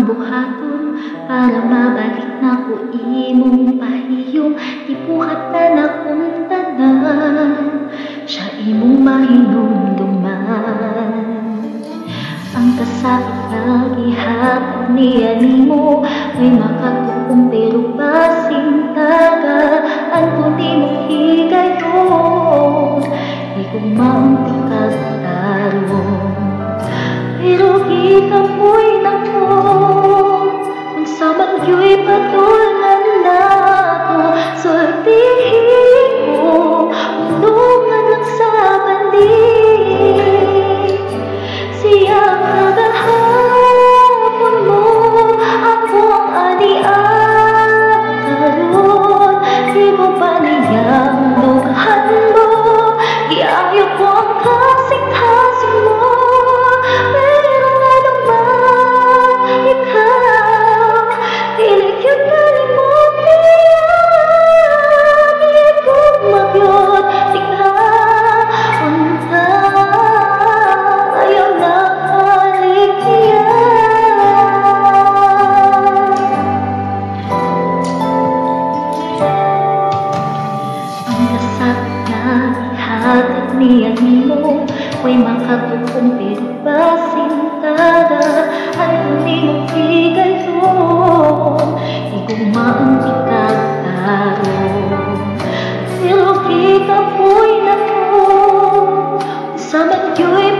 ang buhaton para mabalik na ko imong pahiyong ibuhat na nakong tanan siya imong mahinumduman. Ang kasakit na ihatag niya nimo may makatupong pero pasintagaan kundi mo higayon di ko maunti kagtaron pero gikapoy na ko kung sa magyo'y patulan nato sortihin mo ulungan lang sa banding siyang nagahapon mo ako ang anian karon di mo pa niyang lughan mo iayo ko ang kasing-kasing mo pero nga naman ikaw pilit yun kalimot niya di ko magyot tingha unta ayaw na hatag niya nimo may makatupong pero pasintagaan kundi mo higayon di ko maunti kagtaron pero gikapoy na ko sa magyo'y